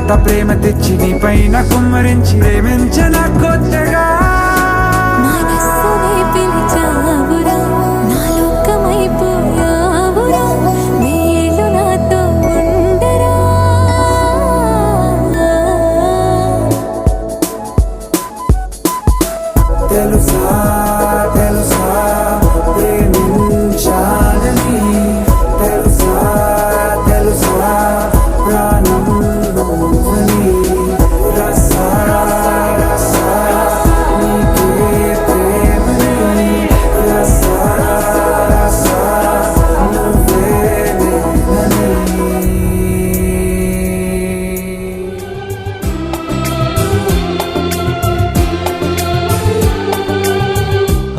కొత్త ప్రేమ తెచ్చి నీ పైన కుమ్మరించి ప్రేమించిన కొత్తగా మనస్సుని పిలిచావురా, నా లోకమైపోయావురా, నీళ్ళు నాతో ఉండరా. తెలుసా తెలుసా ప్రేమించాలని, తెలుసా తెలుసా ప్రాణం నువ్వని, రసా రసా నీకే ప్రేమని, రసా రసా నువ్వే నేనని.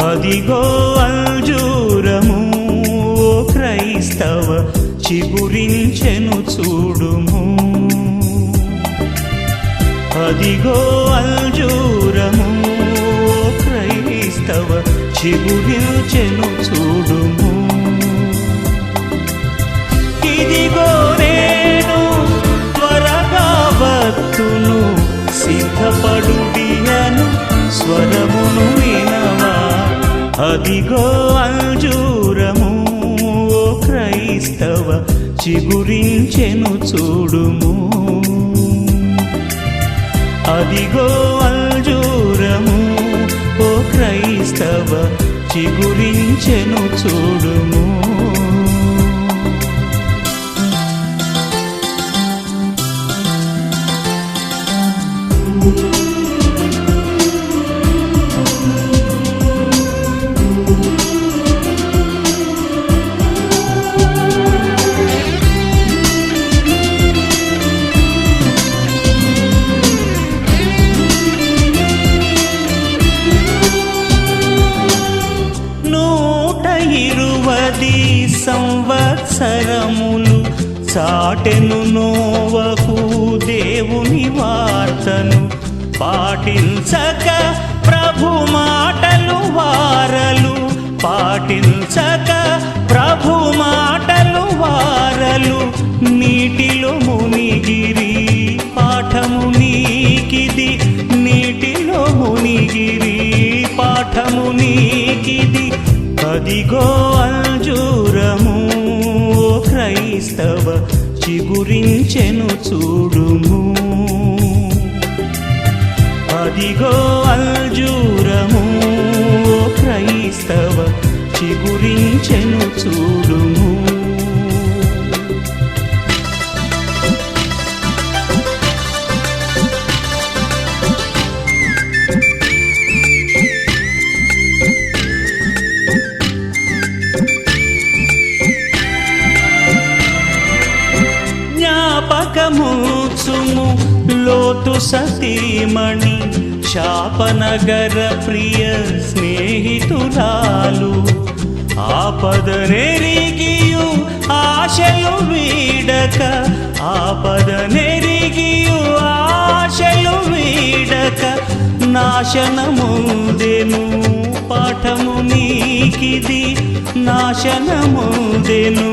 అదిగో అంజూరము ఓ క్రైస్తవ చిగురించెను చూడుము. అదిగో అంజూరము ఓ క్రైస్తవ చిగురించెను చూడుము. ఇదిగో నేను త్వరగా వత్తును, సిద్ధపడుడియను స్వరమును వినవా. అదిగో అంజూరము ఓ క్రైస్తవ చిగురించెను చూడుము. అదిగో అంజూరము ఓ క్రైస్తవ చిగురించెను చూడుము. సంవత్సరములు చాటెను నోవహు దేవుని వార్తను, పాటించక ప్రభు మాటలు వారలు, పాటించక ప్రభు మాటలు వారలు. నీటిలో మునిగిరి పాఠము నీకిది, నీటిలో మునిగిరి పాఠము నీకిది. అదిగో అంజూరము ఓ క్రైస్తవ చిగురించెను చూడుము. అదిగో అంజూరము ఓ క్రైస్తవ చిగురించెను చూడుము. జ్ఞాపకముచుము లోతు సతీమణి, శాపనగర ప్రియ స్నేహితురాలు. ఆపదనెరిగియు ఆశలు వీడక, ఆపదనెరిగియు ఆశలు వీడక, నాశనముందెను పాఠము నీకిది, నాశనముందెను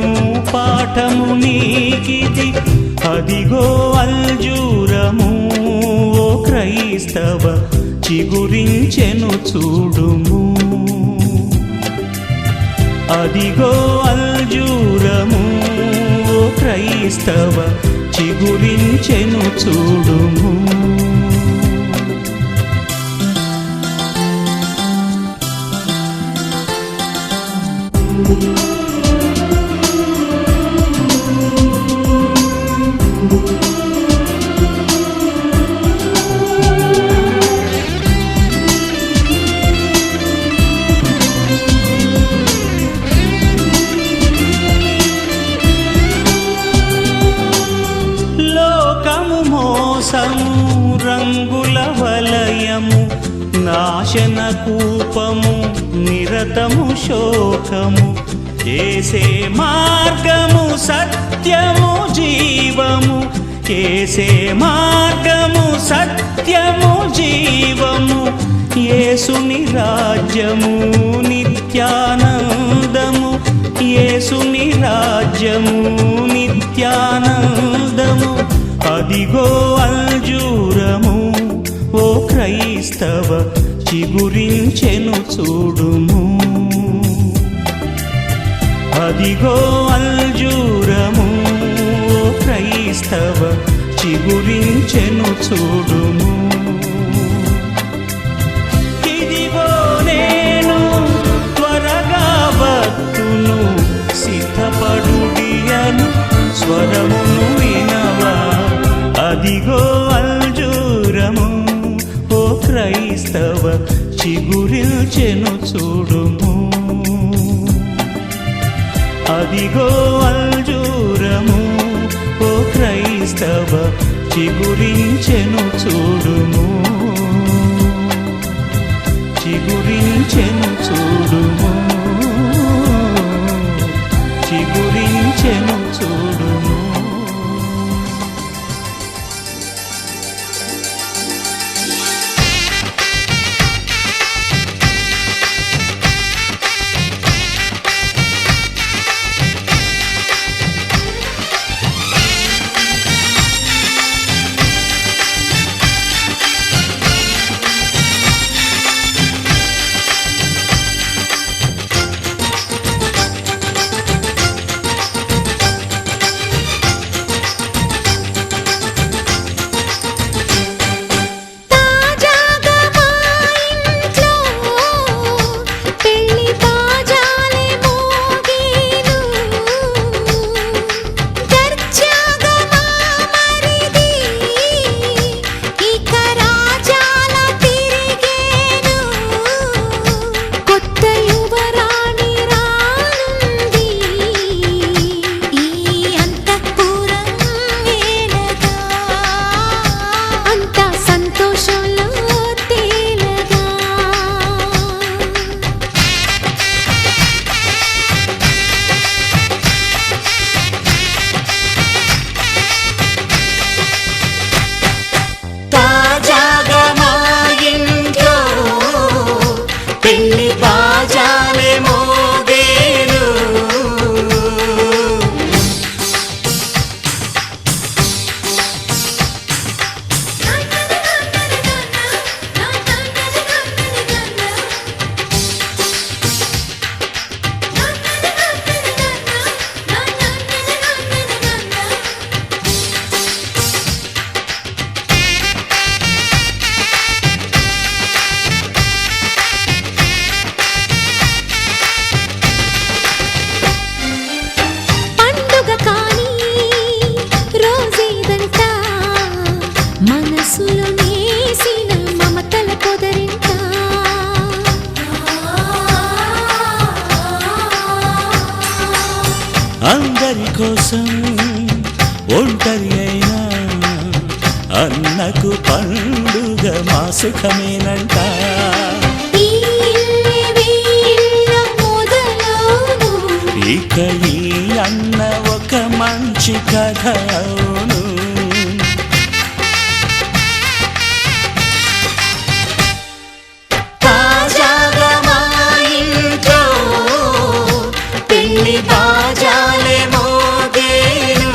పాఠము నీకిది. అదిగో అంజూరము ఓ క్రైస్తవ చిగురించెను చూడుము. అదిగో అంజూరము ఓ క్రైస్తవ చిగురించెను చూడుము. లోకము మోసము రంగుల వలయము, నాశన కూపము నిరతము శోకము. ఏసే మార్గము సత్యము జీవము, ఏసే మార్గము సత్యము జీవము. యేసుని రాజ్యము నిత్యానందము, యేసుని రాజ్యము నిత్యానందము. అదిగో అంజూరము ఓ క్రైస్తవ చిగురించెను చూడుము. అదిగో అంజూరము ఓ క్రైస్తవ చిగురించెను చూడుము. ఇదిగో నేను త్వరగా వత్తును సిద్ధపడుడియను స్వరమును వినవా. అదిగో అంజూరము ఓ క్రైస్తవ చిగురించెను చూడుము. అదిగో అంజూరము ఓ క్రైస్తవ చిగురించెను చూడుము. చిగురించెను చూడుము. చిగురించెను చూడుము. అందరి కోసం ఒంటరి అయినా అన్నకు పండుగ మా సుఖమేనంట. ఇక ఈ అన్న ఒక మంచి కథ అవును. తాజాగా మా ఇంట్లో పెళ్లి బాజాలే మోగేను.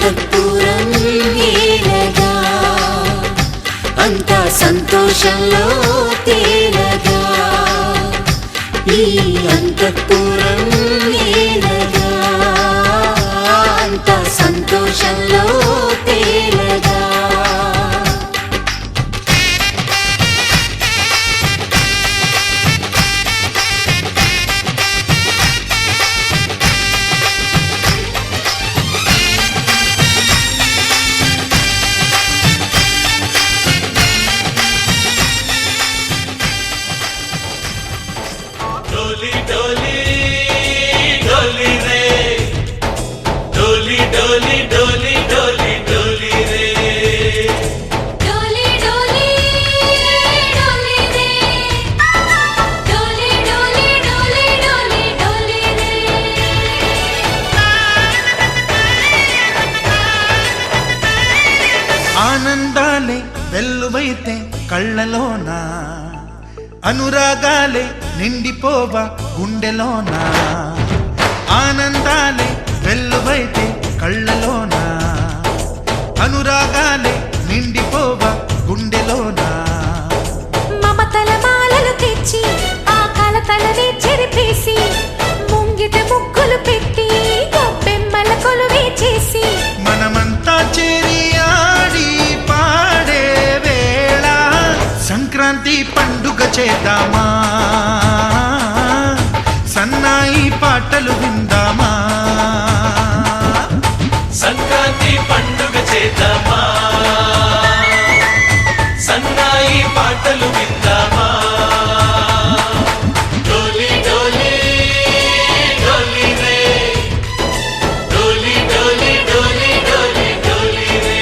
అంతఃపురం ఏలగా అంతా సంతోషంలో తేలగా ఈ అంతఃపురం ఏలగా అంతా సంతోషంలో తేలగా डोली डोली डोली रे डोली डोली डोली डोली डोली रे డోలీ డోలీ డోలీ రే డోలీ డోలీ డోలీ డోలీ డోలీ రే ఆనందాలే వెల్లువైతే కళ్ళలోన అనురాగాలే నిండిపోవా గుండెలోన ఆనందాలే వెల్లువైతే కళ్ళలోన అనురాగాలే నిండిపోవా గుండెలోన మమతల మాలలు తెచ్చి ఆ కలతలని చెరిపేసి ముంగిట ముగ్గులు పెట్టి గొప్పెమ్మల కొలువే చేసి మనమంతా చేరి ఆడి పాడే వేళ సంక్రాంతి పండుగ చేద్దామా సన్నాయి పాటలు విందామా సంక్రాంతి పండుగ చేద్దామా సన్నాయి పాటలు విందామా డోలి డోలి డోలి రే డోలి డోలి డోలి డోలి డోలి రే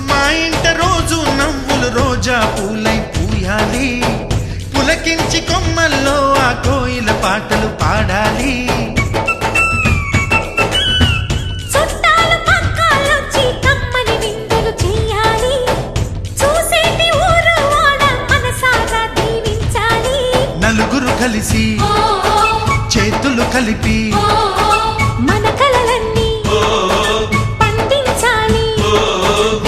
మా ఇంట రోజు నవ్వులు రోజా పూలై పూయాలి పులకించి కొమ్మల్లో ఆ కోయిల పాటలు పాడాలి చుట్టాలు పక్కాలొచ్చి కమ్మని విందులు చెయ్యాలి చూసేటి ఊరు వాడ మనసారా దీవించాలి నలుగురు కలిసి చేతులు కలిపి మన కలలన్నీ పండించాలి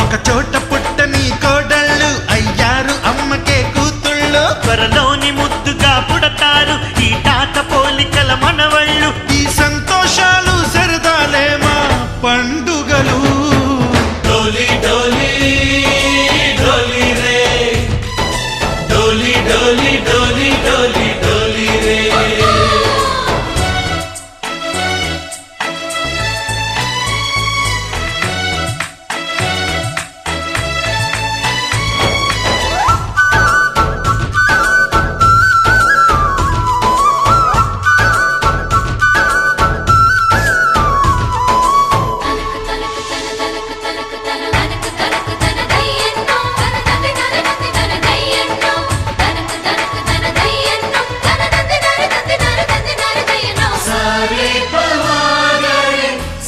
ఒక చోట పుట్టని కోడళ్ళు అయ్యారు అమ్మకే కూతుళ్ళు త్వరలోని ముద్దుగా పుడతారు ఈ తాత పోలికల మనవళ్ళు ఈ సంతోషాలు సరదాలే మా పండుగలు డోలి డోలి డోలి రే డోలి డోలి డోలి డోలి డోలి రే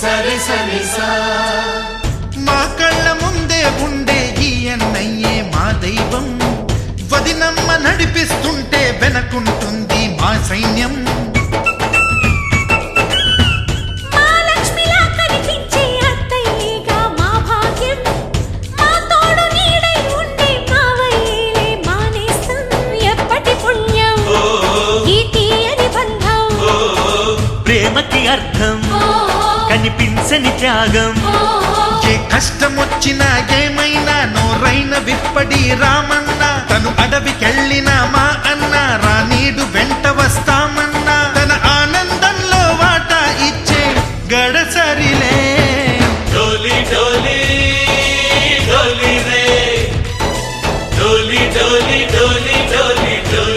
సరి సరి సా మా కళ్ళ ముందే ఉండే ఈ అన్నయ్యే మా దైవం వదినమ్మ నడిపిస్తుంటే వెనకుంటుంది మా సైన్యం మా లక్ష్మిలా కనిపించే అత్తయ్యేగా మా భాగ్యం మా తోడు నీడై ఉండే మావయ్యేలే మా నేస్తం ఎప్పటి పుణ్యం ఈ తీయని బంధం ప్రేమకి అర్థం కనిపించని త్యాగం ఏ కష్టమొచ్చినా ఏమైనా నోరైన విప్పడి రామన్న తను అడవికెళ్ళిన మా అన్న రానీడు వెంట వస్తామన్నా తన ఆనందంలో వాటా ఇచ్చే గడసరిలే డోలి డోలి డోలి రే డోలి డోలి డోలి డోలి డోలి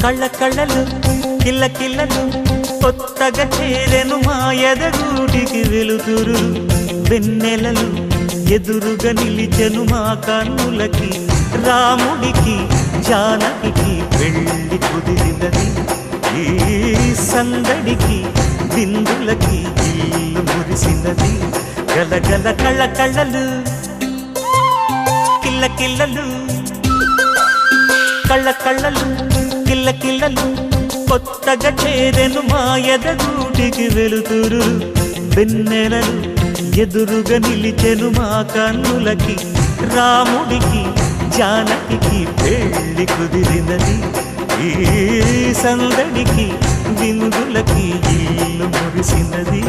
కళ్ళ కళ్ళలు కిల్ల కిల్లలు కొత్తగా చేరెను మా ఎదగూటికి వెలుతురు వెన్నెలలు ఎదురుగా నిలిచెను మా కన్నులకి రాముడికి జానకి పెళ్ళి కుదిరినది ఈ సందడికి బిందులకి ఇల్లు మురిసినది గలగల కళ్ళ కళ్ళలు కిల్ల కిల్లలు కళ్ళ కళ్ళలు కిల్ల కిల్లలు కొత్తగా చేరెను మా ఎదగూటికి వెలుతురు వెన్నెలలు ఎదురుగా నిలిచెను మా కన్నులకి రాముడికి జానకి పెళ్ళి కుదిరినది ఈ సందడికి బిందులకి ఇల్లు మురిసినది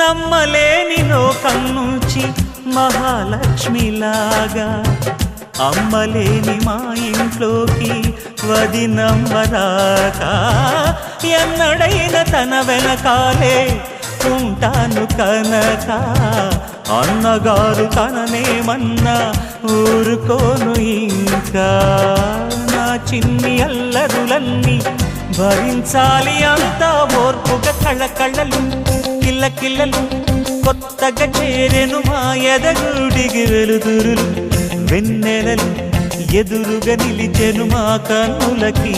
నమ్మలేని లోకం నుంచి మహాలక్ష్మిలాగా అమ్మలేని మా ఇంట్లోకి వదినమ్మరాక ఎన్నడైన తన వెనకాలే ఉంటాను కనక అన్నగారు తననేమన్నా ఊరుకోను ఇంకా నా చిన్ని అల్లరులన్నీ భరించాలి అంతా ఓర్పుగా కళ్ళ కళ్ళలు కిల్ల కిల్లలు కొత్తగా చేరెను మా ఎదగూడికి వెలుతురులు వెన్నెలలు ఎదురుగా నిలిచెను మా కన్నులకి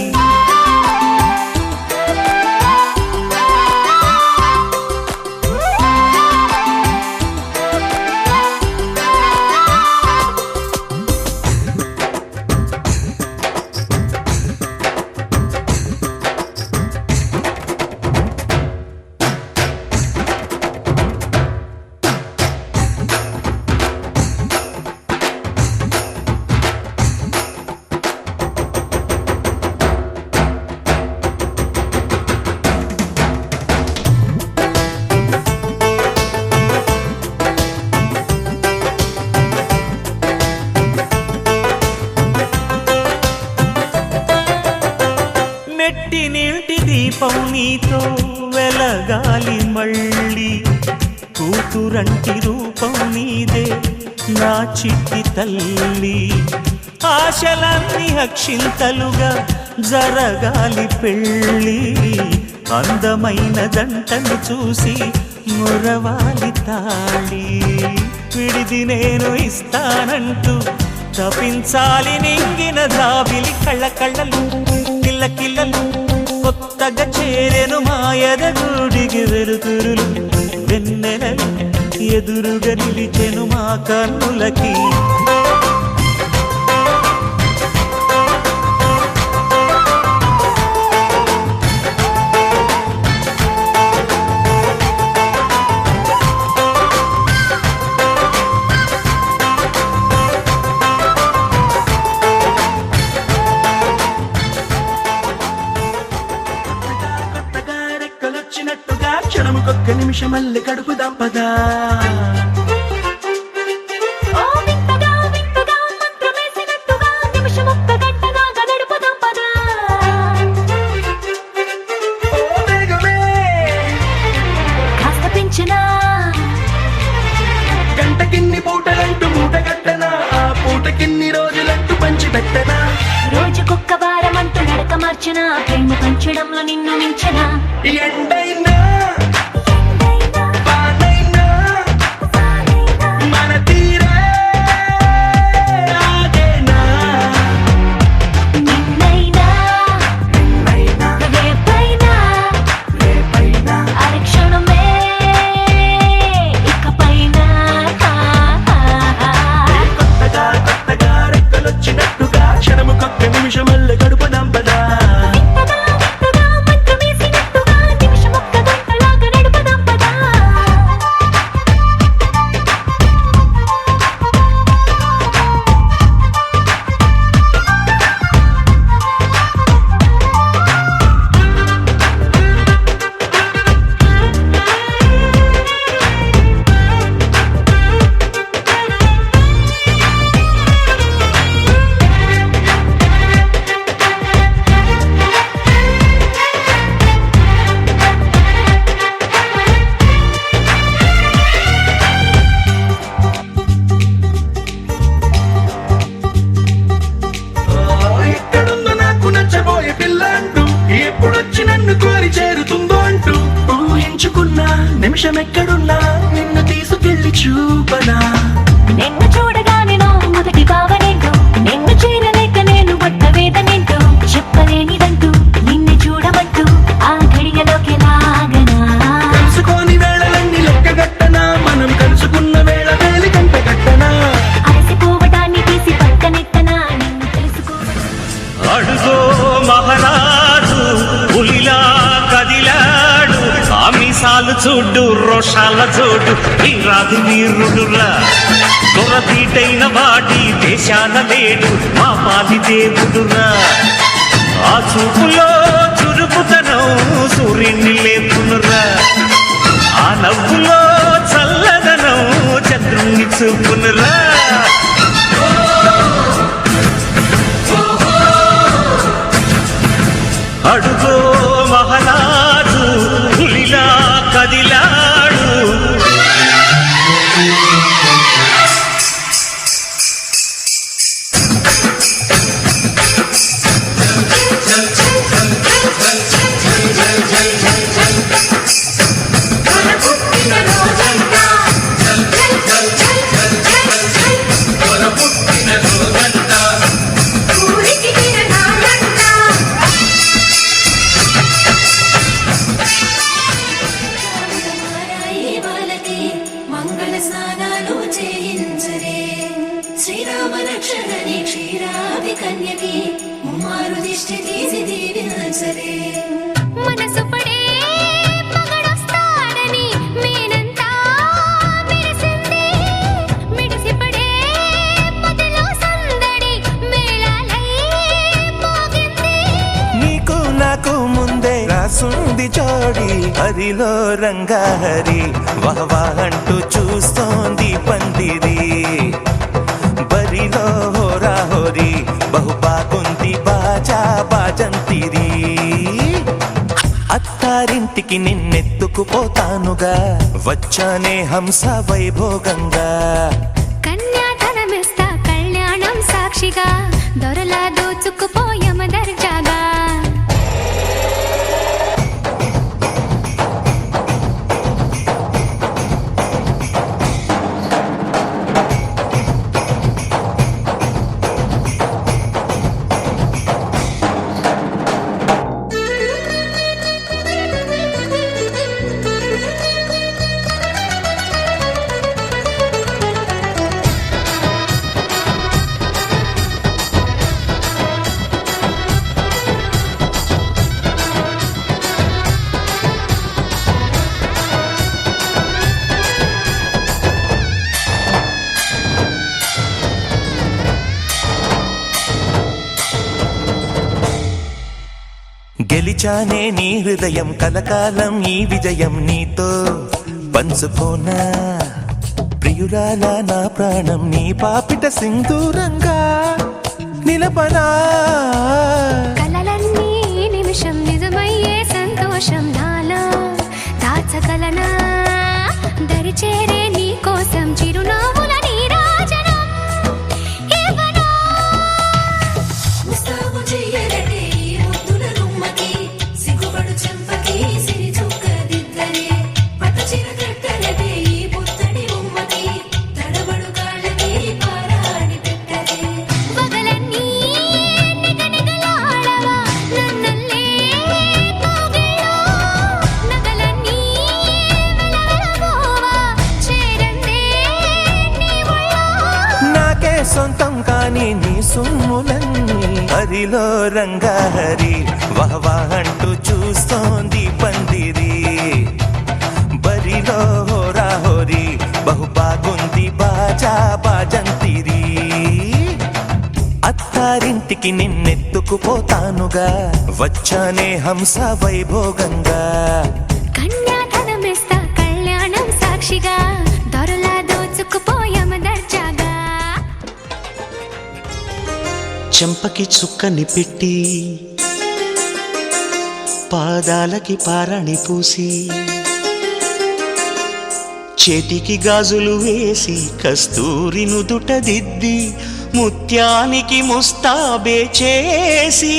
మెట్టి నీటి దీపం నీతో వెలగాలి మళ్ళీ కూతురంటి రూపం నీదే నా చిట్టి తల్లి ఆశలన్నీ అక్షింతలుగా జరగాలి పెళ్ళి అందమైన జంటను చూసి మురవాలి తాళి విడిది నేను ఇస్తానంటూ తపించాలి నింగిన జాబిలి కళ్ళ కళ్ళలు కిల్ల కిల్లలు కొత్తగా చేరెను మా ఎదగూడికి వెలుతురులు వెన్నెలలు ఎదురుగా నిలిచెను మా కన్నులకి వచ్చినట్టుగా క్షణముకొక్క నిమిషమల్లి గడుపుదాం పదా ఓ వింతగా వింతగా మంత్రమేసినట్టుగా నిమిషమొక్క గంటగా గడుపుదాం పదా ఓ వేగమే కాస్త పెంచినా గంటకిన్ని పూటలంటూ మూట కట్టనా ఆ పూటకిన్ని రోజులంటూ పంచి పెట్టనా రోజుకొక్క వారమంటూ నడక మార్చిన ప్రేమ పంచడంలో నిన్ను మించిన ఎండైనా వానైనా మన తీరే ఆగేనా నిన్నైనా రేపైనా అరక్షణమే ఇకపైన కొత్తగా రెక్కలొచ్చినట్టుగా క్షణముకొక్క నిమిషమల్లి గడుపుదాం రోషాల జోడు వీరాది వీరుడురా దొరదీటైన వాడి దేశాన లేడు మా పాలి దేవుడురా ఆ చూపులో చురుకుతనం సూర్యుని లేపునురా ఆ నవ్వులో చల్లదనం చంద్రుణ్ణి చూపునురా అడుగో మహారాజు పులిలా కదిలాడు మంగళ స్నానాలు చేయించరే శ్రీరామ రక్షణని క్షీరాది కన్యకి ముమ్మారు దిష్టి తీసి దీవించరే మనసు పడే మగడొస్తాడని మేనంతా మెరిసింది మిడిసి పడే మదిలో సందడి మేళాలై మోగింది నీకు నాకు ముందే రాసుంది జోడి హరిలో రంగాహరి వహవా అంటూ చూస్తోంది పందిరి బరిలో హోరా హోరి బహు బాగుంది బాజా బాజంతిరి అత్తారింటికి నిన్నెత్తుకుపోతానుగా వచ్చానే హంస వైభోగంగా కన్యాధనమిస్తా కళ్యాణం సాక్షిగా దొరలా దోచుకుపోయమ దర్జాగా గెలిచానే నీ హృదయం కలకాలం ఈ విజయం నీతో పంచుకోనా ప్రియురాల నా ప్రాణం నీ పాపిట సింధూరంగా నిలపనా కలలన్నీ నిమిషం నిజమయ్యే సంతోషం నాలో దాచగలనా దరిచేరే నీ కోసం చిరునవ్వుల నీరాజనం ఇవ్వనా ముస్తాబు చెయ్యరటే ఈ ముద్దుల గుమ్మకి సిగ్గుపడు చెంపకి సిరి చుక్కదిద్దరే పట్టు చీర కట్టరటే ఈ పుత్తడి ఉమ్మకి తడబడు కాళ్ళకి పారాడి పెట్టరే పగలన్నీ నిగనిగలాడవా నన్నల్లే కోగిలో నగలన్నీ వెలవెలబోవా చేరందే నీ ఒళ్ళో నాకే సొంతం కాని నీ సొమ్ములన్నీ హరిలో రంగాహరి వహవా అంటూ చూస్తోంది పందిరి బరిలో హోరా హోరి బహు బాగుంది బాజా బాజంతిరి అత్తారింటికి నిన్నెత్తుకుపోతానుగా వచ్చానే హంస వైభోగంగా కన్యాధనమిస్తా కళ్యాణం సాక్షిగా దొరలా దోచుకుపోయమ దర్జాగా చెంపకి చుక్కని పెట్టి పాదాలకి పారాణి పూసి చేతికి గాజులు వేసి కస్తూరి నుదుట దిద్ది ముత్యానికి ముస్తాబే చేసి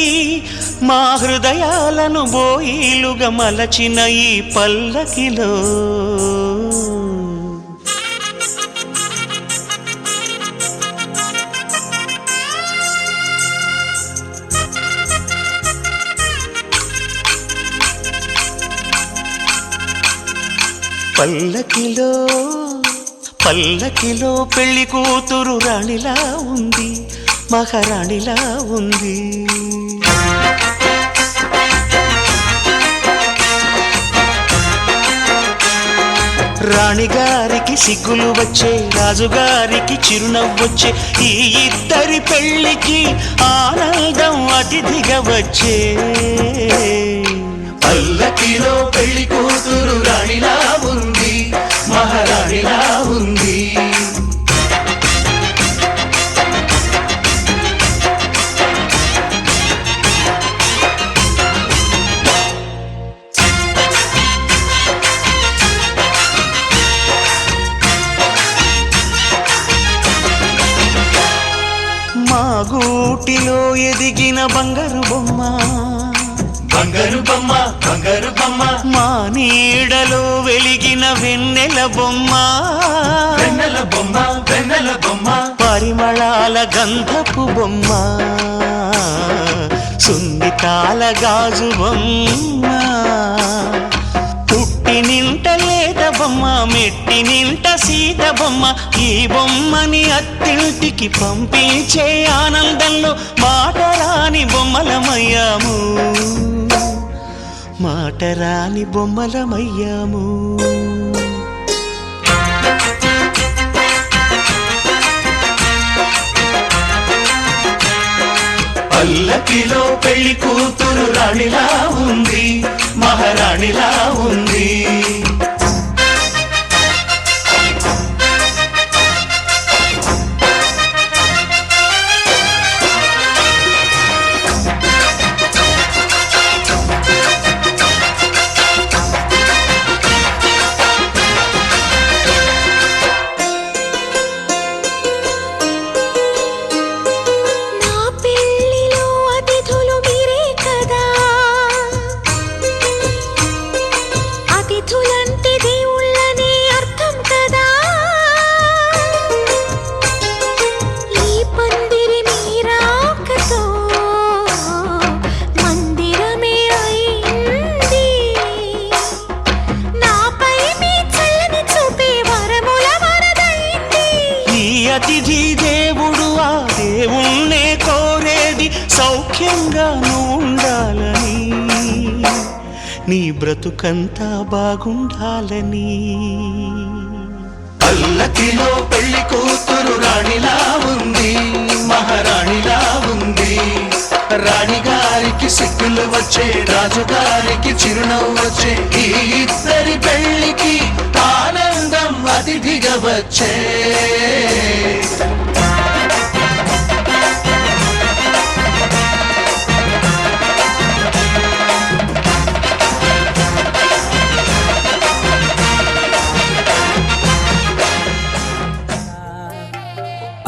మా హృదయాలను బోయిలుగా మలచిన ఈ పల్లకిలో పల్లకిలో పల్లకిలో పెళ్లి కూతురు రాణిలా ఉంది మహారాణిలా ఉంది రాణిగారికి సిగ్గులు వచ్చే, రాజుగారికి చిరునవ్వొచ్చే, ఈ ఇద్దరి పెళ్లికి ఆనందం అతిథిగా వచ్చే. పల్లకిలో పెళ్లి కూతురు రాణిలా ఉంది, మహారాణిలా ఉంది. మా గూటిలో ఎదిగిన బంగారు బొమ్మ, బంగారు బొమ్మ, బంగారు బొమ్మ, మా నీడలో వెలిగిన వెన్నెల బొమ్మ, వెన్నెల బొమ్మ, వెన్నెల బొమ్మ, పరిమళాల గంధపు బొమ్మ, సున్నితాల గాజు బొమ్మ, పుట్టి నింట లేత బొమ్మ, మెట్టి నింట సీత బొమ్మ. ఈ బొమ్మని అత్తింటికి పంపించే ఆనందంలో మాటరాని బొమ్మలమయ్యాము, మాటరాని బొమ్మలమయ్యాము. పల్లకిలో పెళ్లి కూతురు రాణిలా ఉంది, మహారాణిలా ఉంది. అతిథి దేవుడు ఆ దేవుణ్ణే కోరేది సౌఖ్యంగా ఉండాలని, నీ బ్రతుకంతా బాగుండాలని. పల్లకిలో పెళ్లి కూతురు రాణిలా ఉంది, మహారాణిలా ఉంది. రాణిగారికి సిగ్గులు వచ్చే, రాజుగారికి చిరునవ్వు వచ్చే, ఈ ఇద్దరి పెళ్లికి ఆనందం అతిథిగా వచ్చే.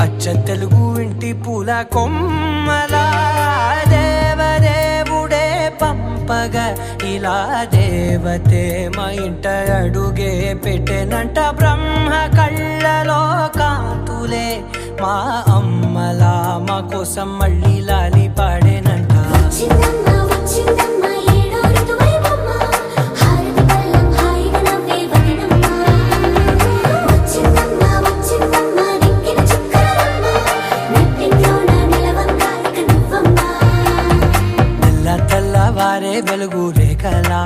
అచ్చ తెలుగు ఇంటి పూల కొమ్మలా దేవదేవుడే పంపగా, ఇలా దేవతే మా ఇంట అడుగే పెట్టెనంట. బ్రహ్మ కళ్ళలో కాంతులే మా అమ్మలా మా కోసం మళ్ళీ లాలి పాడేనంట. తెల్లవారే వెలుగు రేఖలా,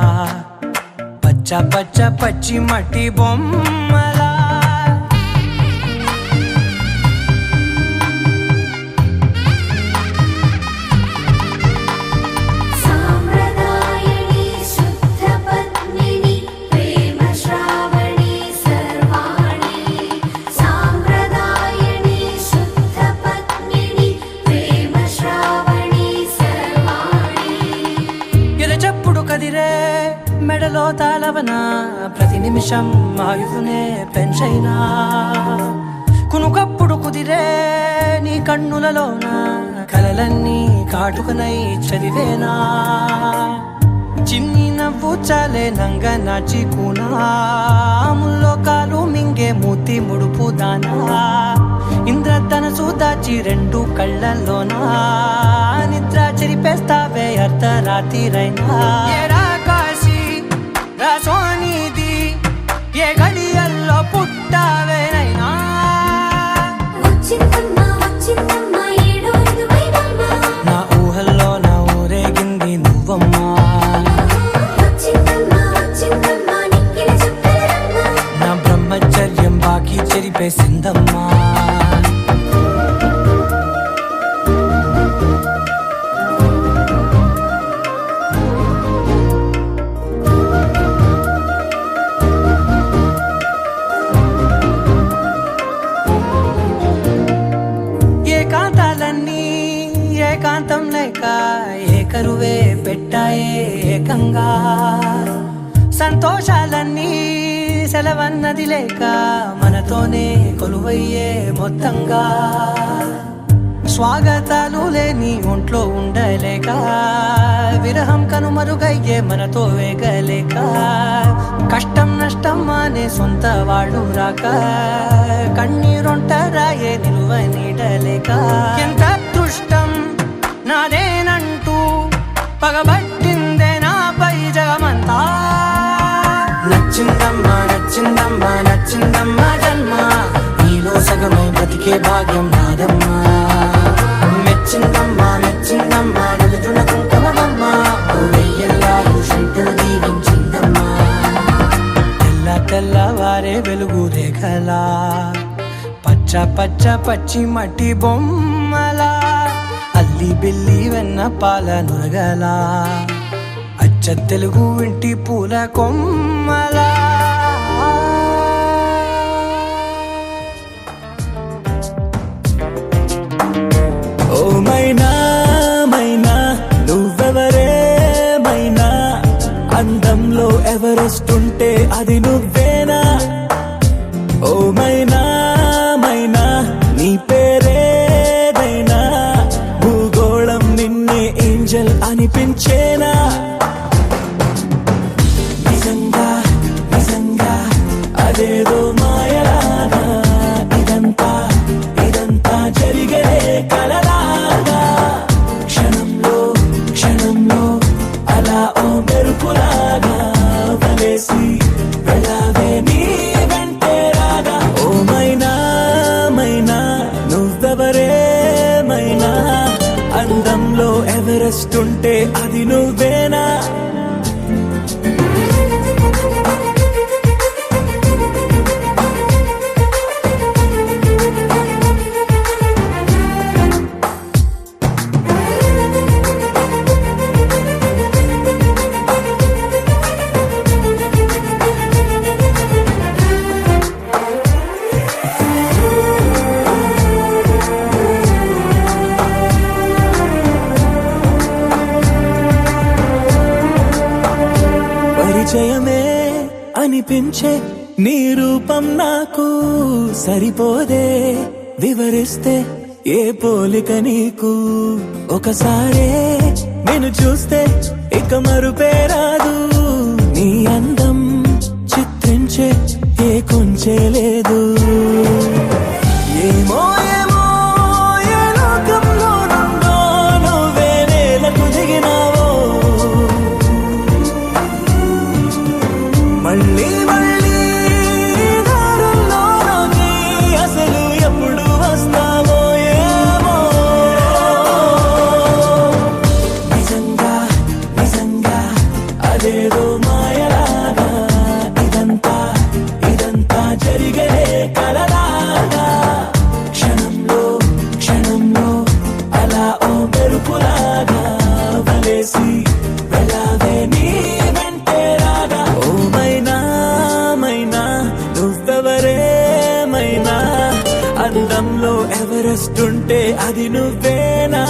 పచ్చ పచ్చ పచ్చి మట్టి బొమ్మలా, కదిరే మెడలో తాళవన, ప్రతి నిమిషం ఆయువునే పెంచైనా. కునుకప్పుడు కుదిరే నీ కన్నులలోన, కలలన్నీ కాటుకనై చదివేనా. చిన్ని నవ్వు చాలే నంగ నాచి కూనాముల్లో కాలు మింగే మూతి ముడుపు దానా. ఇంద్రధనసు దాచి రెండు కళ్ళల్లోనా, నిద్ర చెరిపేస్తావే అర్ధరాత్రిరైనా. కాశీ రాసోనిది ఏ గడియల్లో పుట్టావేనైనా. నా ఊహల్లో నా ఊరేగింది నువ్వమ్మా, నా చెప్పేసిందమ్మా. ఏకాంతాలన్నీ ఏకాంతం లేక ఏకరువే పెట్టాయే ఏకంగా, సంతోషాలన్నీ సెలవన్నది లేక మనతోనే కొలువయ్యే మొత్తంగా, స్వాగతాలు లేని ఒంట్లో ఉండలేక విరహం కనుమరుగయ్యే మనతో వేగలేక, కష్టం నష్టం అనే సొంత వాళ్ళు రాక కన్నీరొంటరాయే నిలువ నీడలేక, ఎంత అదృష్టం నాదేనంటూ పగబట్టిందే నాపై జగమంతా. నచ్చిందమ్మా నచ్చిందమ్మా నచ్చిందమ్మా జన్మ, నీలో సగమై బ్రతికే భాగ్యం నాదమ్మా. మెచ్చిందమ్మా మెచ్చిందమ్మా నలుతున్న కుంకుమమ్మా, వెయ్యల్లాలు శంకరు దీవించిందమ్మా. తెల్ల తెల్లవారే వెలుగు రేఖలా, పచ్చ పచ్చ పచ్చి మట్టి బొమ్మలా, అల్లి బిల్లి వెన్న పాల నురగలా, అచ్చ తెలుగు ఇంటి పూల కొమ్మలా. ఓ మైనా మైనా నువ్వెవరే మైనా, అందంలో ఎవరెస్ట్ ఉంటే అది నువ్వేనా. ఓ మైనా మైనా నీ పేరేదైనా, భూగోళం నిన్నే ఏంజల్ అనిపించేనా. నిజంగా నిజంగా అదేదో మాయలాగా, ఇదంతా ఇదంతా జరిగే కలలాగా, క్షణంలో క్షణంలో అలా ఓ మెరుపులాగా వలేసి వెళ్ళావే నీ వెంటే రాగా. ఓ మైనా మైనా నువ్వెవరే మైనా, అందంలో ఎవరెస్ట్ ఉంటే అది నువ్వేనా. పరిచయమే అనిపించే నీ రూపం నాకు సరిపోదే, వివరిస్తే ఏ పోలిక నీకు. ఒకసారే నేను చూస్తే ఇక మరుపే రాదు, నీ అందం చిత్రించే ఏ కొంచె లేదు. ఏమో ఏమో ఏ లోకంలో నుండో నువ్వే నేలకు దిగినావో, మళ్ళీ మళ్ళీ దారుల్లోకి అసలు ఎప్పుడు వస్తావో ఏమో. నిజంగా నిజంగా అదేదో మాయలాగా, ఇదంతా ఇదంతా జరిగే కలలాగా, క్షణంలో క్షణంలో అలా ఓ మెరుపులాగా వలేసి వెళ్ళావే నీ వెంటే రాగా. ఓ మైనా మైనా నువ్వెవరే మైనా, అందంలో ఎవరెస్ట్ ఉంటే అది నువ్వేనా.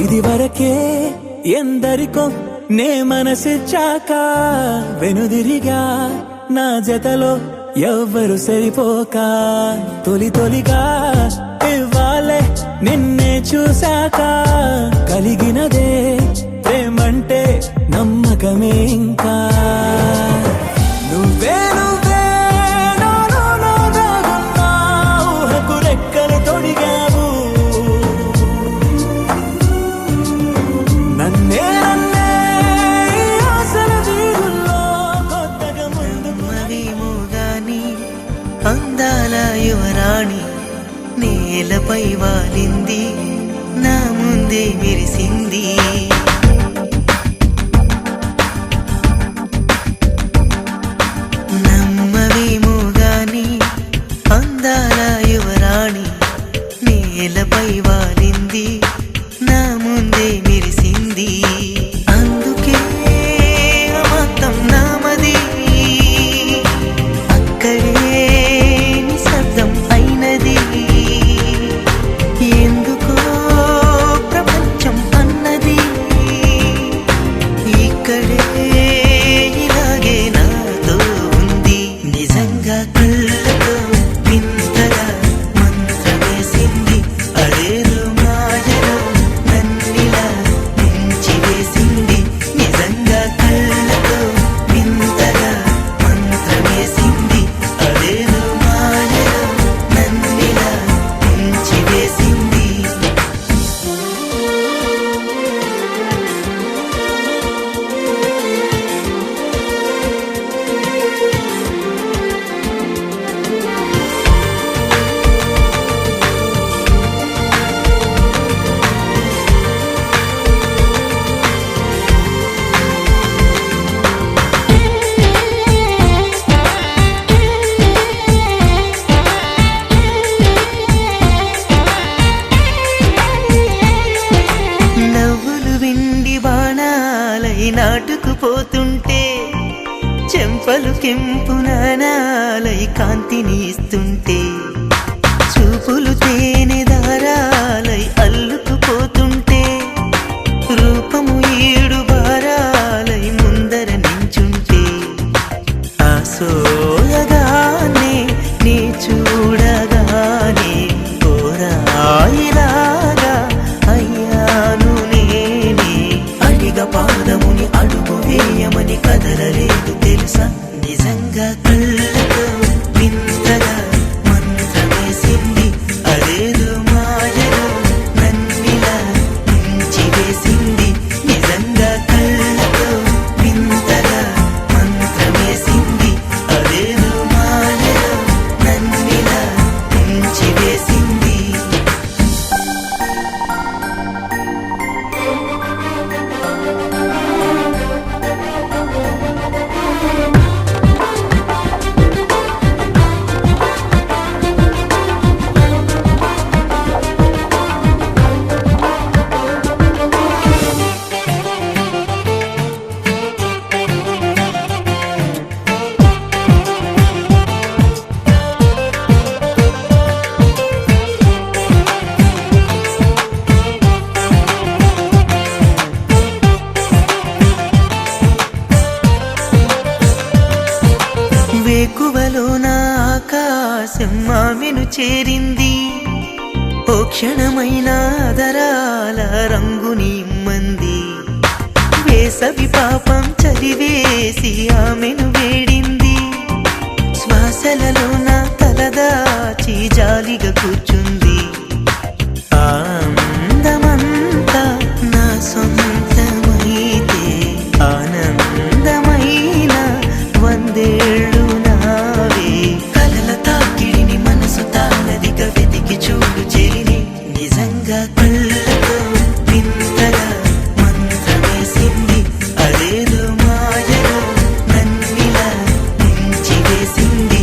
ఇది వరకే ఎందరికో నే మనసిచ్చాక, వెనుదిరిగా నా జతలో ఎవ్వరు సరిపోక, తొలి తొలిగా ఇవ్వాలే నిన్నే చూశాక, కలిగినదే ప్రేమంటే నమ్మకమే ఇంకా. నువ్వే నువ్వే నాలో దాగున్నా ఊహకు రెక్కలు తొడిగావు, నన్నే నన్నే ఆశల నేలపై వాలింది నా ముందే మెరిసింది నమ్మవేమో గాని అందాల యువరాణి నేలపై వాలింది నా ముందే మెరిసింది అందుకే అమాంతం నామది అక్కడే నిశ్శబ్దం అయినది ఎందుకో ప్రపంచం అన్నది ఇక్కడే ఇలాగే నాతో ఉంది నిజంగా కళ్ళతో వింతగా మంత్రమేసింది అదేదో మాయలో నన్నిలా ముంచివేసింది నిజంగా కళ్ళతో వింతగా మంత్రమేసింది అదేదో మాయలో నన్నిలా ముంచివేసింది నవ్వులు విండి బాణాలై నాటుకుపోతుంటే చెంపలు కెంపు నాణాలై కాంతిని ఇస్తుంటే చూపులు తేనె దారాలై అల్లుకుపోతుంటే రూపము ఏడు బారాలై ముందర నించుంటే ఆ సోయగానే నీ చూడగానే కోరాయిలాగా అయ్యాను నేనే అడిగ పాదముని అడుగు వేయమని కదలలేదు తెలుసా నిజంగా కళ్ళతో వింతగా మంత్రమేసింది అదేదో మాయలో నన్నిలా ముంచివేసింది నిజంగా కళ్ళతో వింతగా మంత్రమేసింది అదేదో మాయలో నన్నిలా ముంచివేసింది వేకువలో నా ఆకాశం ఆమెను చేరింది ఓ క్షణమైన ఆదరాల రంగుని ఇమ్మంది వేసవి పాపం చలివేసి ఆమెను వేడింది శ్వాసలలో నా తలదాచి జాలిగా కూర్చుంది ఆ అందమంతా నా సొంతమైతే ఆనందమైన వందేళ్ళు నావే కలల తాకిడిని మనసు తానదిగా వెతికి చూడు చెలిని నిజంగా కళ్ళతో వింతగా మంత్రమేసింది అదేదో మాయలో నన్నిలా ముంచివేసింది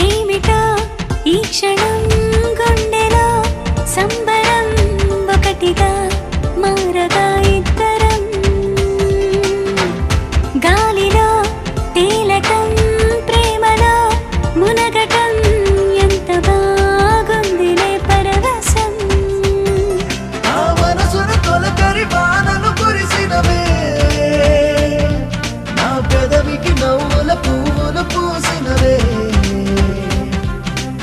ఏమిటో ఈ క్షణం గుండెలో సంబరం ఒకటిగా మారగా ఇద్దరం గాలిలో తేలటం ప్రేమలో మునగటం ఎంత బాగుందిలే పరవశం ఆ మనసును తొలకరి వానలు కురిసినవే నా పెదవికి నవ్వుల పువ్వులు పూసినవే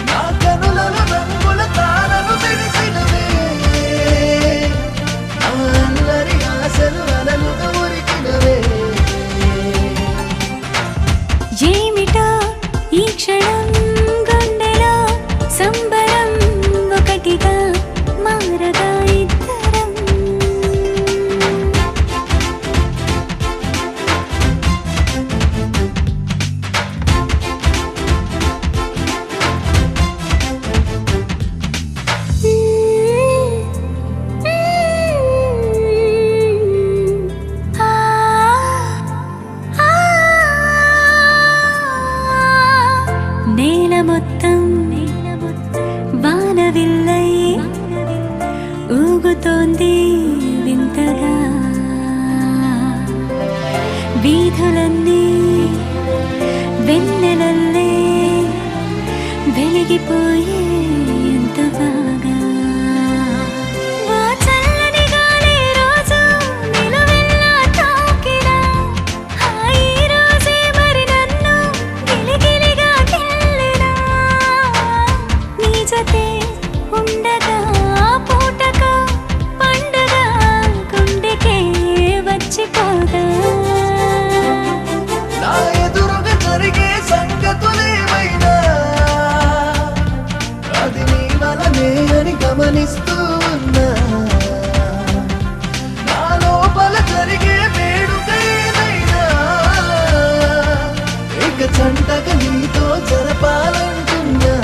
నా కనులలో రంగుల తారలు మెరిసినవే నా అందరి ఆశలు అలలుగా ఉరికినవే ఏమిటో ఈ క్షణం వీధులన్నీ వెన్నెలల్లే వెలిగిపోయే ఎంత బాగా ఆ చల్లని గాలి రోజు నిలువెల్లా తాకినా ఈ రోజే మరి నన్ను గిలిగిలిగా గిల్లినా నీ జతే ఉండగా పూటక పండగ గుండెకే వచ్చిపోగా నా ఎదురుగా జరిగే సంగతులేమైనా అది నీ వలనే అని గమనిస్తూ ఉన్నా నా లోపల జరిగే వేడుకైనా ఇక చంటగా నీతో జరపాలంటున్నా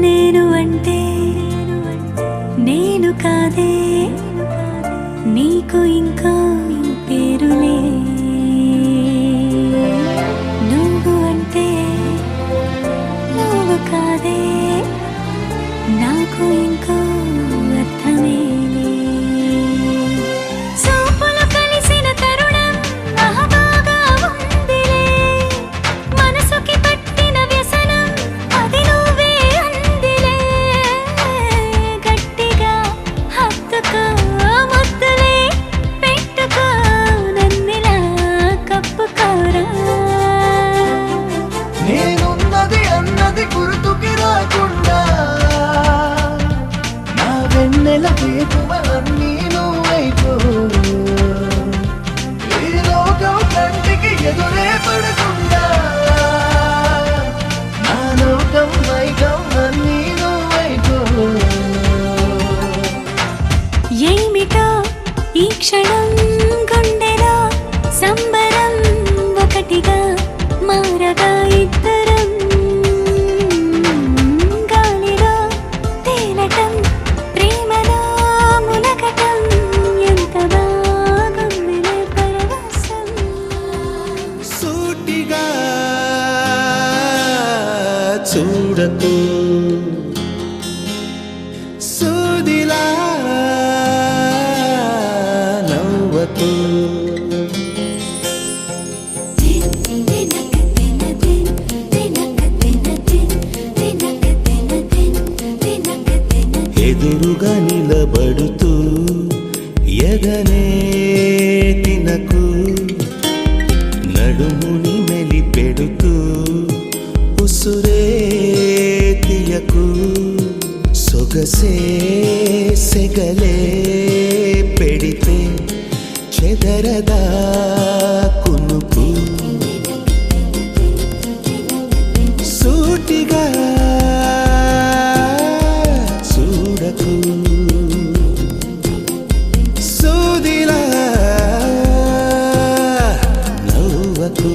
నేను అంటే నేను కాదే నీకు ఇంకా పేరులే నువ్వు అంటే నువ్వు కాదే నాకు ఇంకో అర్థమేలే చూపులు కలిసిన తరుణం బాగా ఉందిలే మనసుకి పట్టిన వ్యసనం అది నువ్వే అందిలే గట్టిగా హత్తుకో ముద్దులే పెట్టుకో నన్నిలా కప్పుకోరా నేనున్నది అన్నది గుర్తుకి రాకుండా నా వెన్నెల దీపమ అన్నీ నువ్వైపో ఈ లోకం కంటికి ఎదురే పడకుండా నా లోకం వైకం అన్నీ నువ్వైపో ఏమిటో ఈ క్షణం గుండెలో సంబరం ఒకటిగా మారగా ఇద్దరం గాలిలో తేలటం ప్రేమలో మునగటం ఎంత బాగుందిలే పరవశం సూటిగా చూడకు సూదిలా నవ్వకు ఎదురుగా నిలబడుతూ ఎగనే తినకు నడుముని మెలిపెడుతూ ఉసురే తీయకు సొగసే సెగలే పెడితే చెదరదా కునుకు సూటిగా చూడకు సూదిలా నవ్వకు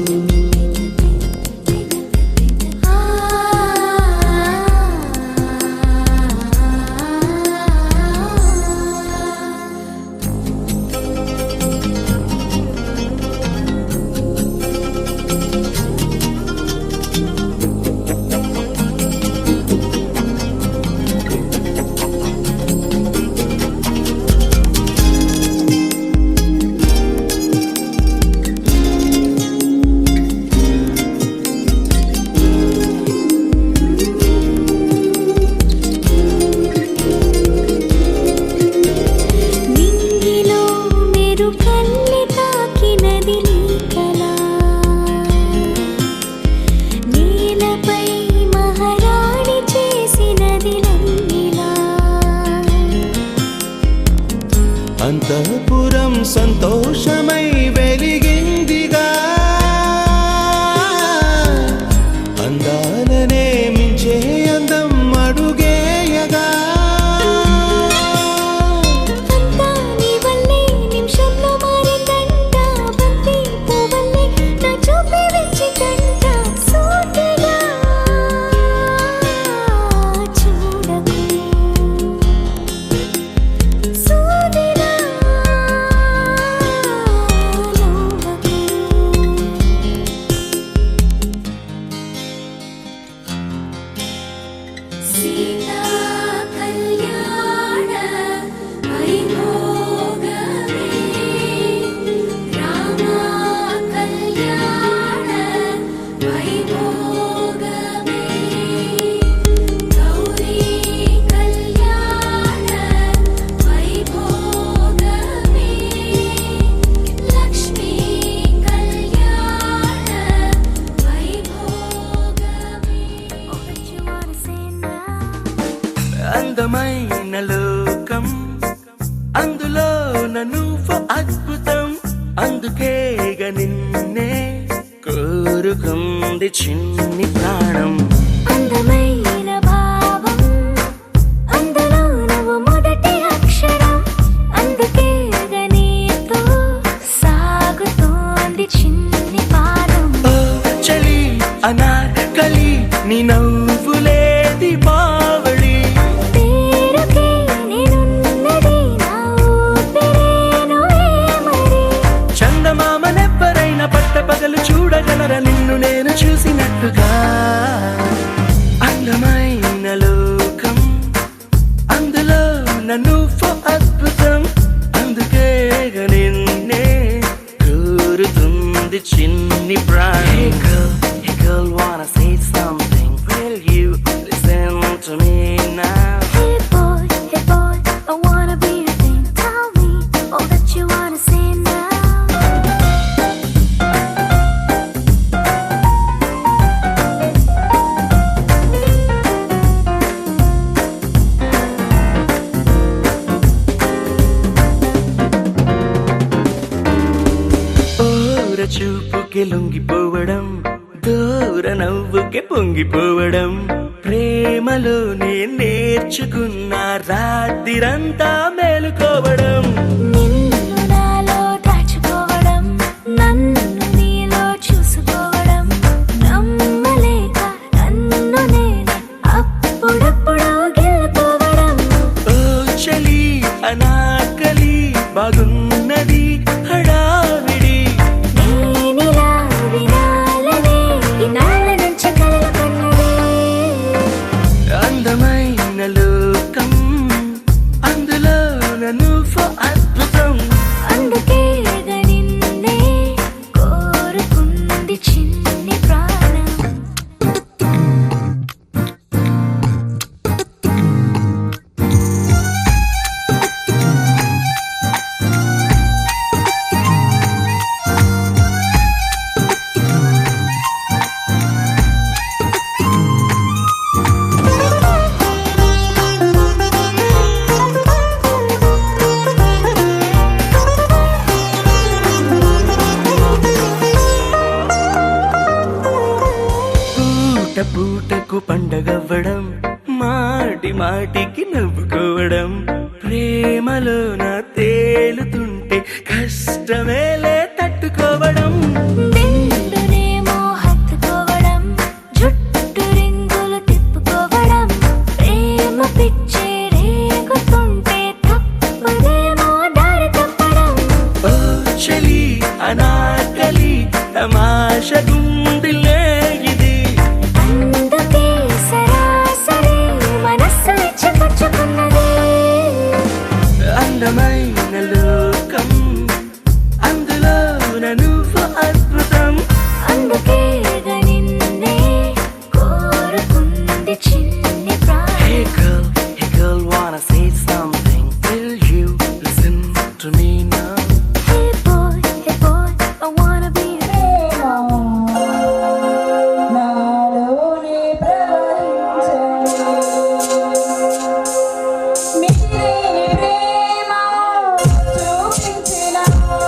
సీతా కళ్యాణ వైభోగమే రామ కళ్యాణ వైభోగమే గౌరీ కళ్యాణ వైభోగమే లక్ష్మీ కళ్యాణ Vaibhogame What you wanna say now? అందమైన లోకం అందులో నువ్వు అద్భుతం అందుకేగ నిన్నే కోరుకుంది చిన్ని ప్రాణం అందమైన భావం అందులో నువ్వు మొదటి అక్షరం అందుకే నీతో సాగుతోంది చిన్ని పాదం ఓ చలి అనార్కలి నీ నవ్వులేది బావళి పేరుకే నేనున్నది నా ఊపిరేను మరి చందమామనెవ్వరైనా పట్టపగలు చూడగలర నిన్ను నేను చూసినట్టుగా అందమైన లోకం అందులో నువ్వు అద్భుతం అందుకే నిన్నే కోరుతుంది చిన్ని ప్రాణం Hey girl, wanna say something? Will you listen to me now? Hey boy, I wanna be your thing. Tell me all that you wanna say now. ఓర చూపుకి లొంగిపోవడం దూర నవ్వుకి పొంగిపోవడం ప్రేమలోనే నేర్చుకున్న రాత్రిరంతా మేలుకోవడం నిన్ను నాలో దాచుకోవడం నన్ను నీలో చూసుకోవడం నమ్మలేక నన్ను నేను అప్పుడప్పుడు గెలుకోవడం ఓ చలి అనాకలి బాగున్నది హడావిడి నేనిలా వినాలనే ఇన్నాళ్ళ నుంచి కలలు కన్నదే అందమైన లోకం అందులో నువ్వు అద్భుతం అందుకే నిన్నే కోరుకుంది చిన్ని ప్రాణం పూట పూటకు పండగవ్వడం మాటి మాటికి నవ్వుకోవడం ప్రేమలోన తేలుతుంటే కష్టమేలే తట్టుకోవడం నిండునేమో హత్తుకోవడం జుట్టు రింగులు తిప్పుకోవడం ప్రేమ పిచ్చి రేగుతుంటే తప్పదేమో దారి తప్పడం ఓ చలి అనాకలి తమాషగుందిలే ఇది అందుకే సరాసరి మనస్సు ఇచ్చిపుచ్చుకున్నదే అందమైన లోకం అందులో నువ్వు అద్భుతం అందుకే నిన్నే కోరుకుంది చిన్ని ప్రాణం Hey girl, wanna say something? Will you listen to me now? Hey boy, I wanna be your నాలోనే ప్రవహించని మిగిలిన ప్రేమ చూపించినావు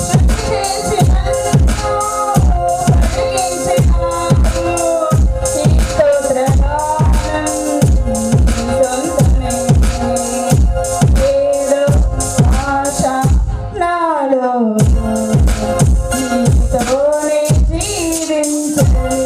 సృష్టించి నన్ను కలిగించినావు నీ స్తోత్రగానం సొంతమే ఏదో ఆశ నాలో నీతోనే జీవించని